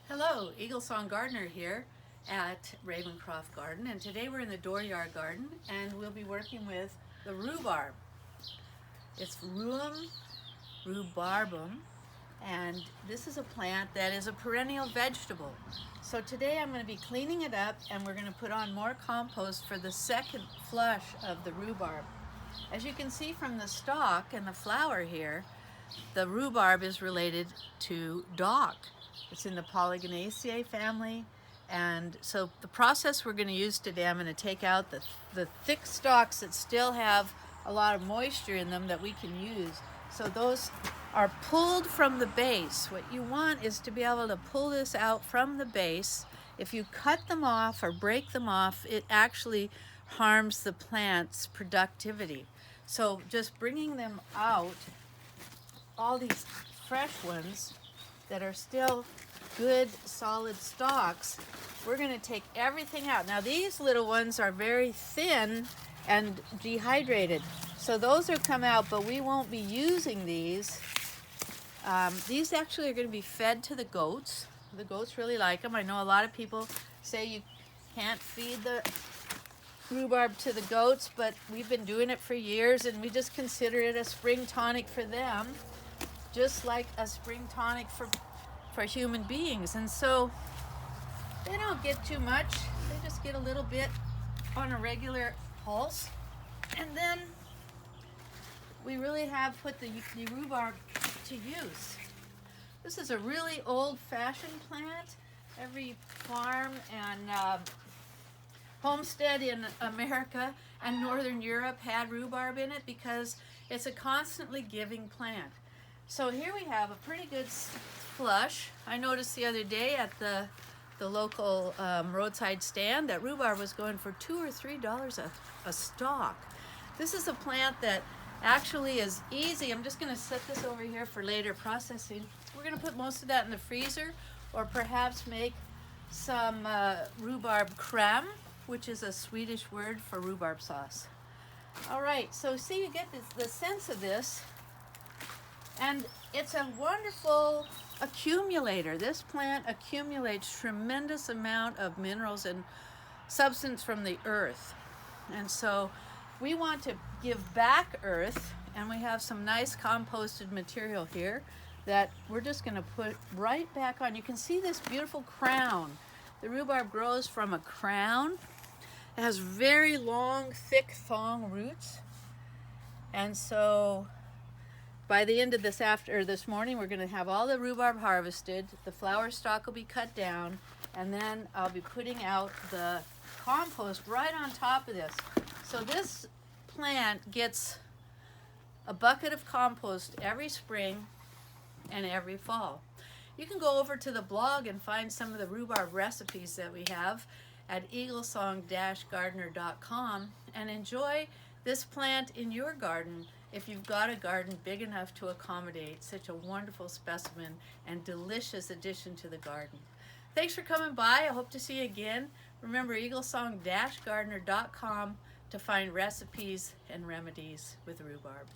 Hello, Eagle Song Gardener here at Ravencroft Garden, and today we're in the Dooryard garden and we'll be working with the rhubarb. It's Rheum rhubarbarum, and this is a plant that is a perennial vegetable. So today I'm going to be cleaning it up and we're going to put on more compost for the second flush of the rhubarb. As you can see from the stalk and the flower here, the rhubarb is related to dock. It's in the polygonaceae family, and so the process we're going to use today, I'm going to take out the thick stalks that still have a lot of moisture in them that we can use. So those are pulled from the base. What you want is to be able to pull this out from the base. If you cut them off or break them off, it actually harms the plant's productivity. So just bringing them out, all these fresh ones that are still good solid stalks, we're going to take everything out. Now these little ones are very thin and dehydrated, so those are come out, but we won't be using these. These actually are going to be fed to the goats. The goats really like them. I know a lot of people say you can't feed the rhubarb to the goats, but we've been doing it for years and we just consider it a spring tonic for them, just like a spring tonic for human beings. And so they don't get too much, they just get a little bit on a regular pulse. And then we really have put the rhubarb to use. This is a really old-fashioned plant. Every farm and homestead in America and Northern Europe had rhubarb in it because it's a constantly giving plant. So here we have a pretty good flush. I noticed the other day at the local roadside stand that rhubarb was going for $2 or $3 a stalk. This is a plant that actually is easy. I'm just going to set this over here for later processing. We're going to put most of that in the freezer, or perhaps make some rhubarb creme, which is a Swedish word for rhubarb sauce. All right, so see, you get the sense of this. And it's a wonderful accumulator. This plant accumulates tremendous amount of minerals and substance from the earth. And so we want to give back earth, and we have some nice composted material here that we're just going to put right back on. You can see this beautiful crown. The rhubarb grows from a crown. It has very long, thick thong roots. And so by the end of this morning, we're going to have all the rhubarb harvested. The flower stalk will be cut down, and then I'll be putting out the compost right on top of this. So this plant gets a bucket of compost every spring and every fall. You can go over to the blog and find some of the rhubarb recipes that we have at eaglesong-gardener.com and enjoy this plant in your garden if you've got a garden big enough to accommodate such a wonderful specimen and delicious addition to the garden. Thanks for coming by. I hope to see you again. Remember, eaglesong-gardener.com to find recipes and remedies with rhubarb.